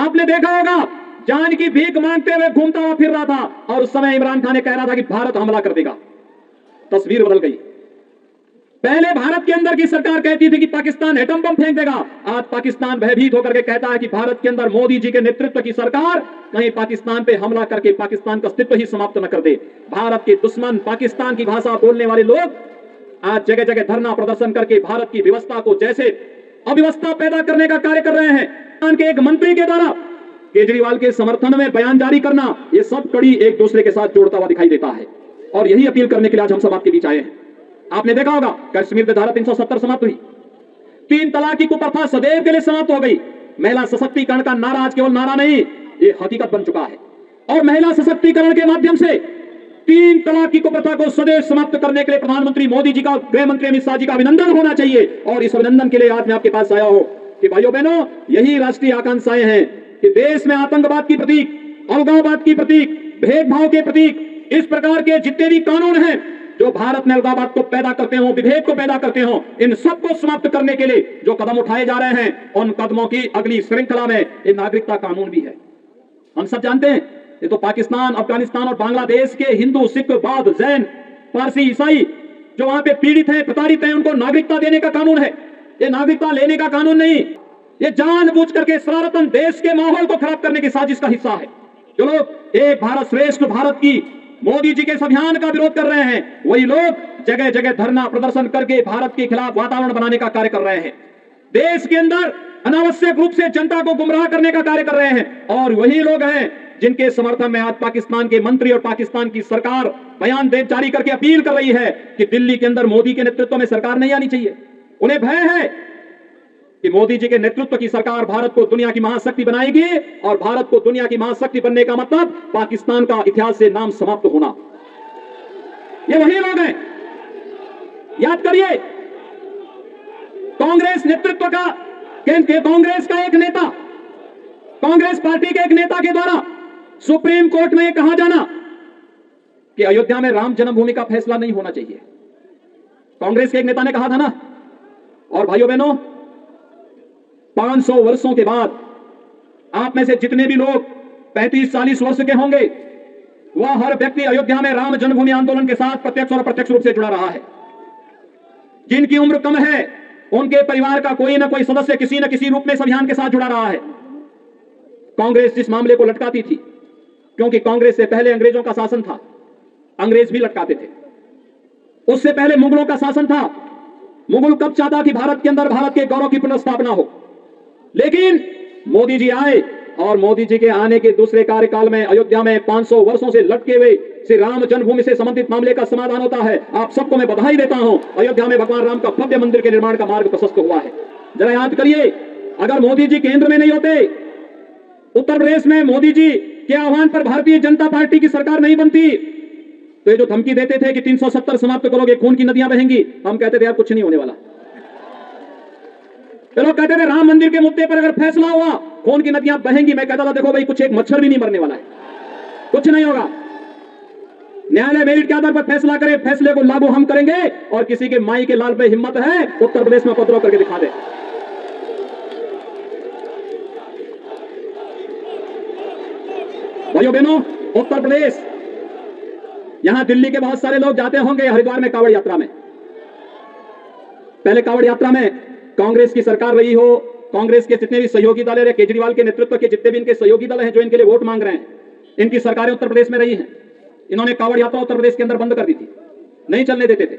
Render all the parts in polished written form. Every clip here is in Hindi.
आपने देखा होगा जान की भीख मांगते हुए घूमता हुआ फिर रहा था और उस समय इमरान खान ने कह रहा था कि भारत हमला कर देगा। तस्वीर बदल गई। पहले भारत के अंदर की सरकार कहती थी कि पाकिस्तान एटम बम फेंक देगा। आज पाकिस्तान भयभीत होकर के कहता है कि भारत के अंदर मोदी जी के नेतृत्व की सरकार कहीं पाकिस्तान पे हमला करके पाकिस्तान का अस्तित्व ही समाप्त न कर दे। भारत के दुश्मन, पाकिस्तान की भाषा बोलने वाले लोग आज जगह जगह धरना प्रदर्शन करके भारत की व्यवस्था को जैसे अव्यवस्था पैदा करने का कार्य कर रहे हैं। के एक मंत्री के द्वारा केजरीवाल के समर्थन में बयान जारी करना, यह सब कड़ी एक दूसरे के साथ जोड़ता हुआ दिखाई देता है और यही अपील करने के लिए आज हम सब आपके बीच आए हैं। आपने देखा होगा कश्मीर में धारा 370 समाप्त हुई, 3 तलाक की कुप्रथा सदैव के लिए समाप्त हो गई। महिला सशक्तिकरण का नारा आज केवल नारा नहीं, ये हकीकत बन चुका है और महिला सशक्तिकरण के माध्यम से 3 तलाक की कुप्रथा को सदैव समाप्त करने के लिए प्रधानमंत्री मोदी जी का, गृह मंत्री अमित शाह जी का अभिनंदन होना चाहिए। और इस अभिनंदन के लिए आज मैं आपके पास आया हूं कि भाइयों बहनों, यही राष्ट्रीय आकांक्षाएं हैं कि देश में आतंकवाद की प्रतीक, अलगाववाद की प्रतीक, भेदभाव के प्रतीक, इस प्रकार के जितने भी कानून हैं जो भारत में अलगाववाद को पैदा करते हो, विभेद को पैदा करते हो, इन सबको समाप्त करने के लिए जो कदम उठाए जा रहे हैं, उन कदमों की अगली श्रृंखला में ये नागरिकता कानून भी है। हम सब जानते हैं ये तो पाकिस्तान, अफगानिस्तान और बांग्लादेश के हिंदू, सिख, बौद्ध, जैन, पारसी, ईसाई जो वहां पे पीड़ित हैं, प्रताड़ित हैं, उनको नागरिकता देने का कानून है। ये नागरिकता लेने का कानून नहीं, ये जानबूझ करके शरारतन देश के माहौल को खराब करने की साजिश का हिस्सा है। जो लोग एक भारत श्रेष्ठ भारत की मोदी जी के इस अभियान का विरोध कर रहे हैं, वही लोग जगह जगह धरना प्रदर्शन करके भारत के खिलाफ वातावरण बनाने का कार्य कर रहे हैं। देश के अंदर अनावश्यक रूप से जनता को गुमराह करने का कार्य कर रहे हैं और वही लोग हैं जिनके समर्थन में आज पाकिस्तान के मंत्री और पाकिस्तान की सरकार बयान जारी करके अपील कर रही है कि दिल्ली के अंदर मोदी के नेतृत्व में सरकार नहीं आनी चाहिए। उन्हें भय है कि मोदी जी के नेतृत्व की सरकार भारत को दुनिया की महाशक्ति बनाएगी और भारत को दुनिया की महाशक्ति बनने का मतलब पाकिस्तान का इतिहास से नाम समाप्त होना। ये वही लोग हैं, याद करिए। कांग्रेस नेतृत्व का, कांग्रेस का एक नेता, कांग्रेस पार्टी के एक नेता के द्वारा सुप्रीम कोर्ट में कहा जाना कि अयोध्या में राम जन्मभूमि का फैसला नहीं होना चाहिए, कांग्रेस के एक नेता ने कहा था ना। और भाइयों बहनों, 500 वर्षों के बाद आप में से जितने भी लोग 35-40 वर्ष के होंगे, वह हर व्यक्ति अयोध्या में राम जन्मभूमि आंदोलन के साथ प्रत्यक्ष और अप्रत्यक्ष रूप से जुड़ा रहा है। जिनकी उम्र कम है, उनके परिवार का कोई ना कोई सदस्य किसी न किसी रूप में इस अभियान के साथ जुड़ा रहा है। कांग्रेस जिस मामले को लटकाती थी, क्योंकि कांग्रेस से पहले अंग्रेजों का शासन था, अंग्रेज भी लटकाते थे। उससे पहले मुगलों का शासन था, मुगल कब चाहता कि भारत के अंदर भारत के गौरव की पुनर्स्थापना हो। लेकिन मोदी जी आए और मोदी जी के आने के दूसरे कार्यकाल में अयोध्या में 500 वर्षों से लटके हुए श्री राम जन्मभूमि से संबंधित मामले का समाधान होता है। आप सबको मैं बधाई देता हूं, अयोध्या में भगवान राम का भव्य मंदिर के निर्माण का मार्ग प्रशस्त हुआ है। जरा याद करिए, अगर मोदी जी केंद्र में नहीं होते, उत्तर प्रदेश में मोदी जी के आह्वान पर भारतीय जनता पार्टी की सरकार नहीं बनती, तो ये जो धमकी देते थे कि 370 समाप्त करोगे, खून की नदियां बहेंगी, हम कहते थे यार कुछ नहीं होने वाला। लोग कहते थे राम मंदिर के मुद्दे पर अगर फैसला हुआ, खून की नदियां बहेंगी। मैं कहता था देखो भाई, कुछ एक मच्छर भी नहीं मरने वाला है, कुछ नहीं होगा। न्यायालय मेरिट के आधार पर फैसला करे, फैसले को लागू हम करेंगे और किसी के माई के लाल पे हिम्मत है उत्तर प्रदेश में उपद्रव करके दिखा दे। भाइयों बहनों, उत्तर प्रदेश, यहां दिल्ली के बहुत सारे लोग जाते होंगे हरिद्वार में कांवड़ यात्रा में। पहले कांवड़ यात्रा में कांग्रेस की सरकार रही हो, कांग्रेस के जितने भी सहयोगी दल है, केजरीवाल के नेतृत्व के जितने भी इनके सहयोगी दल हैं जो इनके लिए वोट मांग रहे हैं, इनकी सरकारें उत्तर प्रदेश में रही हैं। इन्होंने कांवड़ यात्रा उत्तर प्रदेश के अंदर बंद कर दी थी, नहीं चलने देते थे,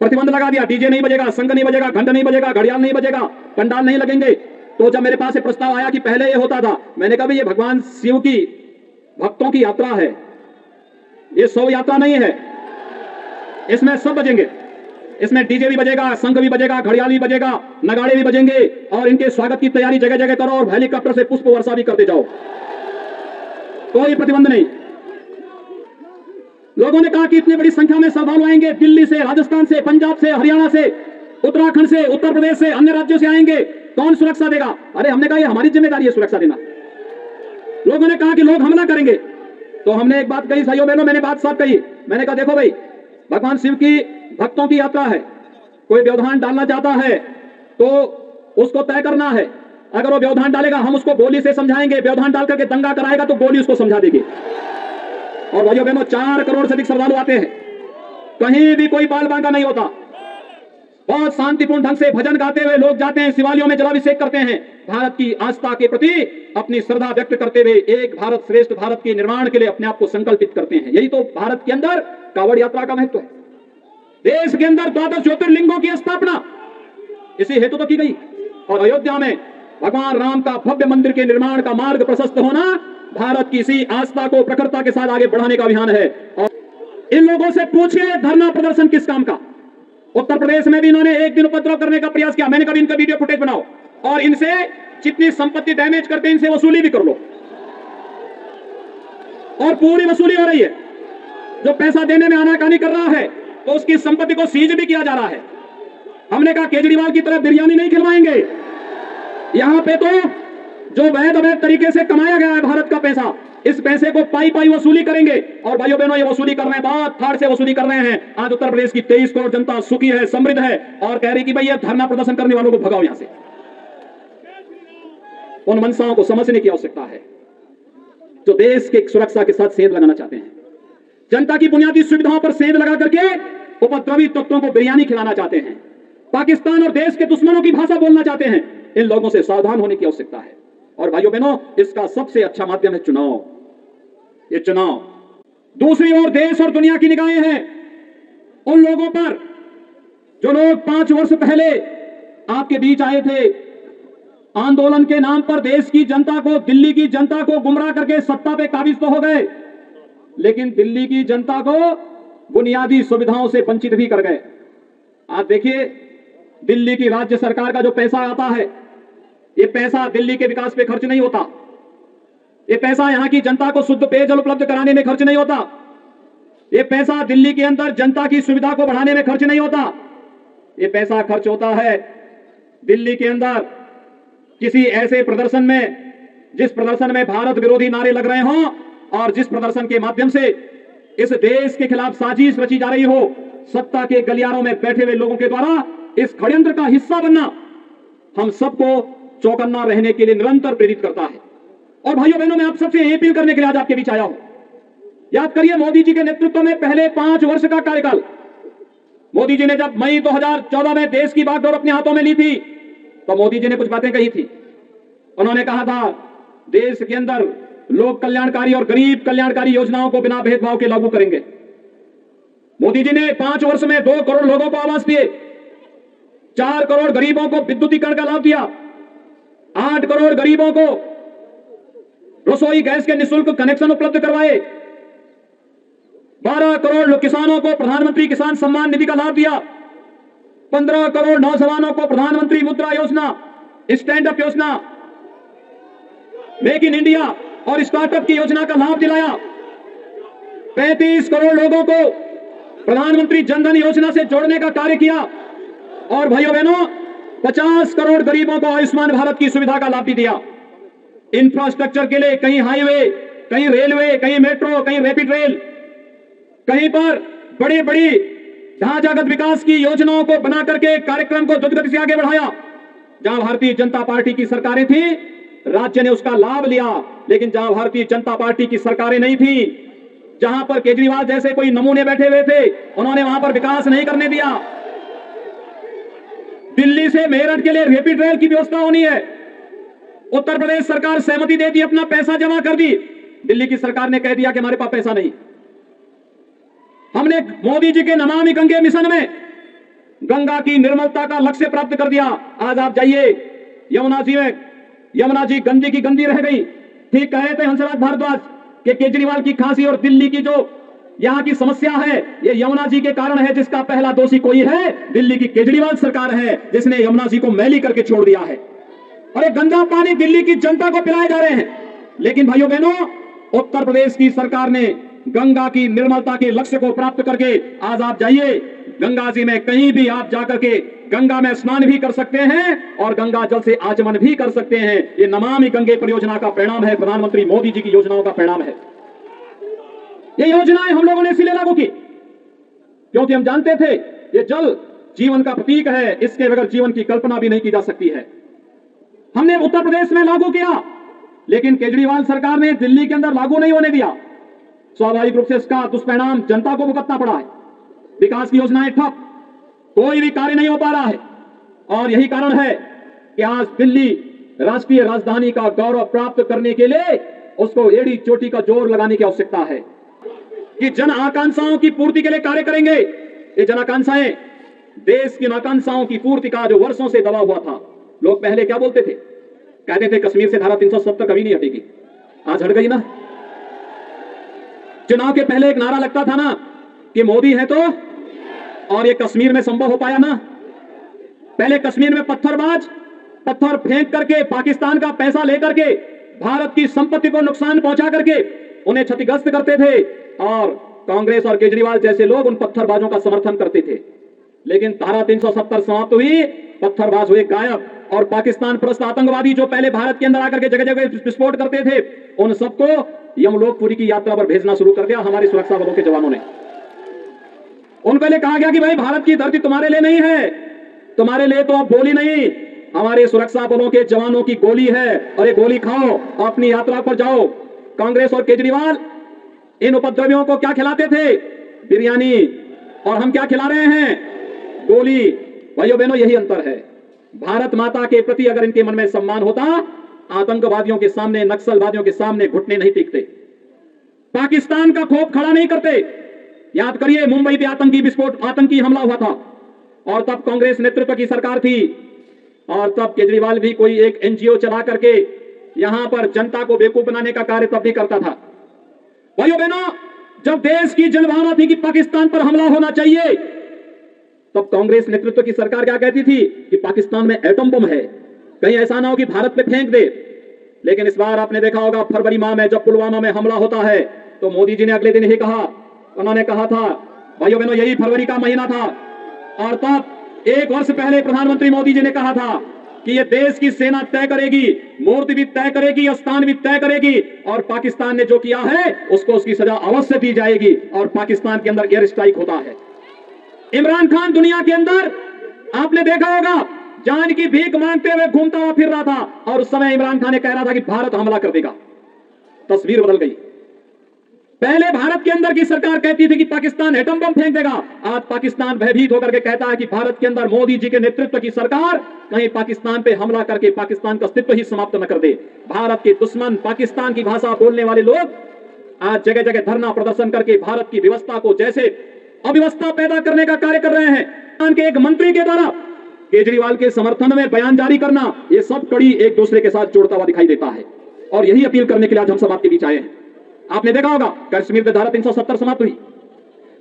प्रतिबंध लगा दिया। डीजे नहीं बजेगा, संघ नहीं बजेगा, घंटा नहीं बजेगा, घड़ियाल नहीं बजेगा, पंडाल नहीं लगेंगे। तो जब मेरे पास ये प्रस्ताव आया कि पहले ये होता था, मैंने कहा ये भगवान शिव की भक्तों की यात्रा है, ये शव यात्रा नहीं है, इसमें सब बजेंगे, इसमें डीजे भी बजेगा, संघ भी बजेगा, घड़ियाल भी बजेगा, नगाड़े भी बजेंगे और इनके स्वागत की तैयारी जगह जगह करो और हेलीकॉप्टर से पुष्प वर्षा भी करते जाओ, कोई प्रतिबंध नहीं। लोगों ने कहा कि इतनी बड़ी संख्या में श्रद्धालु आएंगे, दिल्ली से, राजस्थान से, पंजाब से, हरियाणा से, उत्तराखंड से, उत्तर प्रदेश से, अन्य राज्यों से आएंगे, कौन सुरक्षा देगा? अरे हमने कहा ये हमारी जिम्मेदारी है सुरक्षा देना। लोगों ने कहा कि लोग हमला करेंगे, तो हमने एक बात कही, भाइयों बहनों, मैंने बात साफ कही। मैंने कहा देखो भाई, भगवान शिव की भक्तों की यात्रा है, कोई व्यवधान डालना चाहता है तो उसको तय करना है। अगर वो व्यवधान डालेगा हम उसको गोली से समझाएंगे, व्यवधान डाल करके दंगा कराएगा तो गोली उसको समझा देगी। और भाइयों बहनों 4 करोड़ से अधिक श्रद्धालु आते हैं, कहीं भी कोई बाल बांका नहीं होता। बहुत शांतिपूर्ण ढंग से भजन गाते हुए लोग जाते हैं, शिवालयों में जलाभिषेक करते हैं, भारत की आस्था के प्रति अपनी श्रद्धा व्यक्त करते हुए एक भारत श्रेष्ठ भारत के निर्माण के लिए अपने आप को संकल्पित करते हैं। यही तो भारत के अंदर कांवड़ यात्रा का महत्व है। देश के अंदर 12 ज्योतिर्लिंगों की स्थापना इसी हेतु तो की गई। और अयोध्या में भगवान राम का भव्य मंदिर के निर्माण का मार्ग प्रशस्त होना भारत की इसी आस्था को प्रखरता के साथ आगे बढ़ाने का अभियान है। और इन लोगों से पूछिए धरना प्रदर्शन किस काम का। उत्तर प्रदेश में भी इन्होंने एक दिन उपद्रव करने का प्रयास किया। मैंने कहा इनका वीडियो फुटेज बनाओ और इनसे जितनी संपत्ति डैमेज करते हैं इनसे वसूली भी कर लो। और पूरी वसूली हो रही है। जो पैसा देने में आनाकानी कर रहा है तो उसकी संपत्ति को सीज भी किया जा रहा है। हमने कहा केजरीवाल की तरह बिरयानी नहीं खिलवाएंगे। यहां पे तो जो वैध तरीके से कमाया गया है भारत का पैसा, इस पैसे को पाई पाई वसूली करेंगे। और भाइयों बहनों ये वसूली कर रहे हैं, बहुत थाड़ से वसूली कर रहे हैं। आज उत्तर प्रदेश की 23 करोड़ जनता सुखी है, समृद्ध है और कह रही कि भाई ये धरना प्रदर्शन करने वालों को भगाओ यहां से। उन मंशाओं को समझने की आवश्यकता है जो देश की सुरक्षा के साथ सेंध लगाना चाहते हैं, जनता की बुनियादी सुविधाओं पर सेंध लगा करके उपद्रवी तत्वों को बिरयानी खिलाना चाहते हैं, पाकिस्तान और देश के दुश्मनों की भाषा बोलना चाहते हैं। इन लोगों से सावधान होने की आवश्यकता है। और भाइयों बहनों इसका सबसे अच्छा माध्यम है चुनाव। ये चुनाव दूसरी ओर देश और दुनिया की निगाहें हैं उन लोगों पर जो लोग 5 वर्ष पहले आपके बीच आए थे, आंदोलन के नाम पर देश की जनता को, दिल्ली की जनता को गुमराह करके सत्ता पे काबिज तो हो गए, लेकिन दिल्ली की जनता को बुनियादी सुविधाओं से वंचित भी कर गए। आप देखिए दिल्ली की राज्य सरकार का जो पैसा आता है, ये पैसा दिल्ली के विकास पे खर्च नहीं होता। ये पैसा यहां की जनता को शुद्ध पेयजल उपलब्ध कराने में खर्च नहीं होता। ये पैसा दिल्ली के अंदर जनता की सुविधा को बढ़ाने में खर्च नहीं होता। ये पैसा खर्च होता है दिल्ली के अंदर किसी ऐसे प्रदर्शन में जिस प्रदर्शन में भारत विरोधी नारे लग रहे हों और जिस प्रदर्शन के माध्यम से इस देश के खिलाफ साजिश रची जा रही हो। सत्ता के गलियारों में बैठे हुए लोगों के द्वारा इस षड्यंत्र का हिस्सा बनना हम सबको चौकन्ना रहने के लिए निरंतर प्रेरित करता है। और भाइयों बहनों मैं आप सबसे अपील करने के लिए आज आपके बीच आया हूं। याद करिए मोदी जी के नेतृत्व में पहले 5 वर्ष का कार्यकाल, मोदी जी ने जब मई 2014 में देश की बागडोर अपने हाथों में ली थी तो मोदी जी ने कुछ बातें कही थी। उन्होंने कहा था देश के अंदर लोक कल्याणकारी और गरीब कल्याणकारी योजनाओं को बिना भेदभाव के लागू करेंगे। मोदी जी ने 5 वर्ष में 2 करोड़ लोगों को आवास दिए, 4 करोड़ गरीबों को विद्युतीकरण का लाभ दिया, 8 करोड़ गरीबों को रसोई गैस के निःशुल्क कनेक्शन उपलब्ध करवाए, 12 करोड़ किसानों को प्रधानमंत्री किसान सम्मान निधि का लाभ दिया, 15 करोड़ नौजवानों को प्रधानमंत्री मुद्रा योजना, स्टैंड अप योजना, मेक इन इंडिया और स्टार्टअप की योजना का लाभ दिलाया, 35 करोड़ लोगों को प्रधानमंत्री जनधन योजना से जोड़ने का कार्य किया और भाइयों बहनों 50 करोड़ गरीबों को आयुष्मान भारत की सुविधा का लाभ भी दिया। इंफ्रास्ट्रक्चर के लिए कहीं हाईवे, कहीं रेलवे, कहीं मेट्रो, कहीं रैपिड रेल, कहीं पर बड़ी बड़ी ढांचागत विकास की योजनाओं को बना करके कार्यक्रम को द्रुतगति से आगे बढ़ाया। जहां भारतीय जनता पार्टी की सरकारें थी राज्य ने उसका लाभ लिया, लेकिन जहां भारतीय जनता पार्टी की सरकारें नहीं थी, जहां पर केजरीवाल जैसे कोई नमूने बैठे हुए थे, उन्होंने वहां पर विकास नहीं करने दिया। दिल्ली से मेरठ के लिए रैपिड रेल की व्यवस्था होनी है, उत्तर प्रदेश सरकार सहमति दे दी, अपना पैसा जमा कर दी, दिल्ली की सरकार ने कह दिया कि हमारे पास पैसा नहीं। हमने मोदी जी के नमामि गंगे मिशन में गंगा की निर्मलता का लक्ष्य प्राप्त कर दिया। आज आप जाइए यमुना जी में, यमुना जी गंदी की गंदी रह गई। ठीक कहे थे हंसराज भारद्वाज कि केजरीवाल की खांसी और दिल्ली की जो यहां की समस्या है ये यमुना जी के कारण है, जिसका पहला दोषी कोई है, दिल्ली की केजरीवाल सरकार है जिसने यमुना जी को मैली करके छोड़ दिया है और ये गंदा पानी दिल्ली की जनता को पिलाए जा रहे हैं। लेकिन भाइयों बहनों उत्तर प्रदेश की सरकार ने गंगा की निर्मलता के लक्ष्य को प्राप्त करके आज आप जाइए गंगा जी में, कहीं भी आप जाकर के गंगा में स्नान भी कर सकते हैं और गंगा जल से आचमन भी कर सकते हैं। ये नमामि गंगे परियोजना का परिणाम है, प्रधानमंत्री मोदी जी की योजनाओं का परिणाम है। ये योजनाएं हम लोगों ने इसलिए लागू की क्योंकि हम जानते थे ये जल जीवन का प्रतीक है, इसके बगैर जीवन की कल्पना भी नहीं की जा सकती है। हमने उत्तर प्रदेश में लागू किया, लेकिन केजरीवाल सरकार ने दिल्ली के अंदर लागू नहीं होने दिया। स्वाभाविक रूप से इसका दुष्परिणाम जनता को भुगतना पड़ा है। विकास की योजनाएं ठप, कोई भी कार्य नहीं हो पा रहा है। और यही कारण है कि आज दिल्ली राष्ट्रीय राजधानी का गौरव प्राप्त करने के लिए उसको एड़ी चोटी का जोर लगाने की आवश्यकता है कि जन आकांक्षाओं की पूर्ति के लिए कार्य करेंगे। ये जन आकांक्षाएं देश की आकांक्षाओं की पूर्ति का जो वर्षों से दबा हुआ था। लोग पहले क्या बोलते थे? कहते थे कश्मीर से धारा 370 कभी नहीं हटेगी। आज हट गई ना। चुनाव के पहले एक नारा लगता था ना कि मोदी है तो, और ये कश्मीर में संभव हो पाया ना। पहले कश्मीर में पत्थरबाज पत्थर फेंक करके पाकिस्तान का पैसा लेकर के भारत की संपत्ति को नुकसान पहुंचा करके उन्हें क्षतिग्रस्त करते थे, और कांग्रेस और केजरीवाल जैसे लोग उन पत्थरबाजों का समर्थन करते थे। लेकिन धारा 370 समाप्त हुई, पत्थरबाज हुए गायब, और पाकिस्तान परस्त आतंकवादी जो पहले भारत के अंदर आकर के जगह जगह विस्फोट करते थे, उन सबको यमलोकपुरी की यात्रा पर भेजना शुरू कर दिया हमारी सुरक्षा बलों के जवानों ने। उन पहले कहा गया कि भाई भारत की धरती तुम्हारे लिए नहीं है, तुम्हारे लिए तो अब गोली नहीं, हमारे सुरक्षा बलों के जवानों की गोली है, और ये गोली खाओ, अपनी यात्रा पर जाओ। कांग्रेस और केजरीवाल इन उपद्रवियों को क्या खिलाते थे? बिरयानी। और हम क्या खिला रहे हैं? गोली। भाइयों बहनों, यही अंतर है। भारत माता के प्रति अगर इनके मन में सम्मान होता, आतंकवादियों के सामने, नक्सलवादियों के सामने घुटने नहीं टेकते, पाकिस्तान का खौफ खड़ा नहीं करते। याद करिए, मुंबई पे आतंकी विस्फोट, आतंकी हमला हुआ था, और तब कांग्रेस नेतृत्व की सरकार थी, और तब केजरीवाल भी कोई एक एनजीओ चला करके यहां पर जनता को बेवकूफ बनाने का कार्य तब भी करता था। भाइयों बहनों, जब देश की जनभावना थी कि पाकिस्तान पर हमला होना चाहिए, तब कांग्रेस नेतृत्व की सरकार क्या कहती थी कि पाकिस्तान में एटम बम है, कहीं ऐसा ना हो कि भारत पे फेंक दे। लेकिन इस बार आपने देखा होगा, फरवरी माह में जब पुलवामा में हमला होता है, तो मोदी जी ने अगले दिन ही कहा, उन्होंने कहा था, भाइयों बहनों, यही फरवरी का महीना था, और तब 1 वर्ष पहले प्रधानमंत्री मोदी जी ने कहा था कि यह देश की सेना तय करेगी, मूर्ति भी तय करेगी, स्थान भी तय करेगी, और पाकिस्तान ने जो किया है उसको उसकी सजा अवश्य दी जाएगी, और पाकिस्तान के अंदर एयर स्ट्राइक होता है। इमरान खान दुनिया के अंदर आपने देखा होगा, जान की भीख मांगते हुए घूमता हुआ फिर रहा था, और उस समय इमरान खान ने कह रहा था कि भारत हमला कर देगा। तस्वीर बदल गई। पहले भारत के अंदर की सरकार कहती थी कि पाकिस्तान एटम बम फेंक देगा, आज पाकिस्तान भयभीत होकर के कहता है कि भारत के अंदर मोदी जी के नेतृत्व की सरकार कहीं पाकिस्तान पे हमला करके पाकिस्तान का अस्तित्व ही समाप्त न कर दे। भारत के दुश्मन, पाकिस्तान की भाषा बोलने वाले लोग आज जगह जगह धरना प्रदर्शन करके भारत की व्यवस्था को जैसे अव्यवस्था पैदा करने का कार्य कर रहे हैं। के एक मंत्री के द्वारा केजरीवाल के समर्थन में बयान जारी करना, ये सब कड़ी एक दूसरे के साथ जोड़ता हुआ दिखाई देता है, और यही अपील करने के लिए आज हम सब आपके बीच आए हैं। आपने देखा होगा, कश्मीर में धारा 370 समाप्त हुई,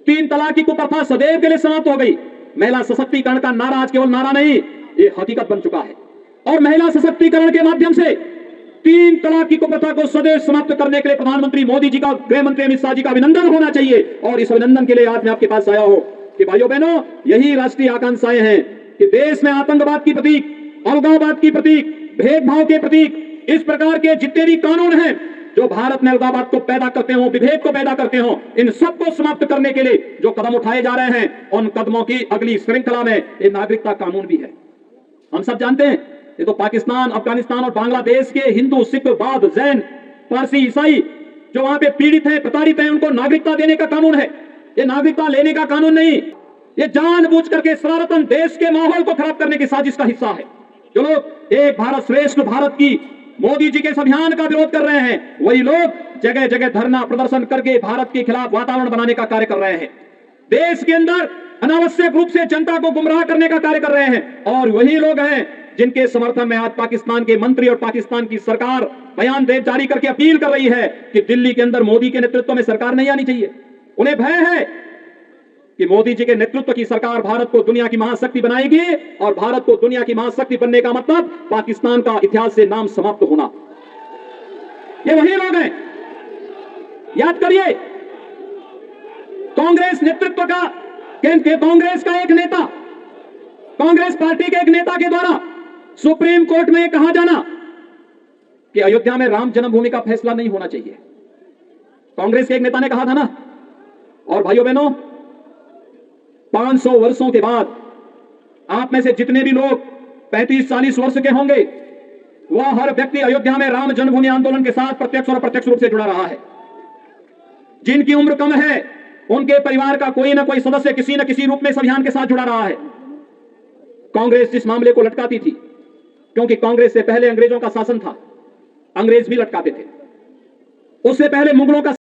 3 तलाक की कुप्रथा सदैव के लिए समाप्त हो गई। महिला सशक्तिकरण का नारा आज केवल नारा नहीं, ये हकीकत बन चुका है, और महिला सशक्तिकरण के माध्यम से 3 तलाक की कुप्रथा को सदैव समाप्त करने के लिए प्रधानमंत्री मोदी जी का, गृह मंत्री अमित शाह जी का अभिनंदन होना चाहिए। और इस अभिनंदन के लिए आज मैं आपके पास आया हूं कि भाइयों बहनों, यही राष्ट्रीय आकांक्षाएं हैं कि देश में आतंकवाद की प्रतीक, अलगाववाद की प्रतीक, भेदभाव के प्रतीक, इस प्रकार के जितने भी कानून हैं जो भारत में अलगाववाद को पैदा करते हो, विभेद को पैदा करते हो, इन सबको समाप्त करने के लिए जो कदम उठाए जा रहे हैं, उन कदमों की अगली श्रृंखला में ये नागरिकता कानून भी है। हम सब जानते हैं, ये तो पाकिस्तान, अफगानिस्तान और बांग्लादेश के हिंदू, सिख, बौद्ध, जैन, पारसी, ईसाई जो वहां पे पीड़ित हैं, प्रताड़ित हैं, उनको नागरिकता देने का कानून है। ये नागरिकता लेने का कानून नहीं, ये जानबूझ करके शरारतन देश के माहौल को खराब करने की साजिश का हिस्सा है। जो लोग एक भारत श्रेष्ठ भारत की मोदी जी के इस अभियान का विरोध कर रहे हैं, वही लोग जगह जगह धरना प्रदर्शन करके भारत के खिलाफ वातावरण बनाने का कार्य कर रहे हैं, देश के अंदर अनावश्यक रूप से जनता को गुमराह करने का कार्य कर रहे हैं। और वही लोग हैं जिनके समर्थन में आज पाकिस्तान के मंत्री और पाकिस्तान की सरकार बयान जारी करके अपील कर रही है कि दिल्ली के अंदर मोदी के नेतृत्व में सरकार नहीं आनी चाहिए। उन्हें भय है कि मोदी जी के नेतृत्व की सरकार भारत को दुनिया की महाशक्ति बनाएगी, और भारत को दुनिया की महाशक्ति बनने का मतलब पाकिस्तान का इतिहास से नाम समाप्त होना। ये वही लोग हैं, याद करिए, कांग्रेस नेतृत्व का, कांग्रेस का एक नेता, कांग्रेस पार्टी के एक नेता के द्वारा सुप्रीम कोर्ट में कहा जाना कि अयोध्या में राम जन्मभूमि का फैसला नहीं होना चाहिए, कांग्रेस के एक नेता ने कहा था ना। और भाइयों बहनों, 500 वर्षों के बाद आप में से जितने भी लोग 35-40 वर्ष के होंगे, वह हर व्यक्ति अयोध्या में राम जन्मभूमि आंदोलन के साथ प्रत्यक्ष और अप्रत्यक्ष रूप से जुड़ा रहा है। जिनकी उम्र कम है उनके परिवार का कोई ना कोई सदस्य किसी न किसी रूप में इस अभियान के साथ जुड़ा रहा है। कांग्रेस जिस मामले को लटकाती थी, क्योंकि कांग्रेस से पहले अंग्रेजों का शासन था, अंग्रेज भी लटकाते थे। उससे पहले मुगलों का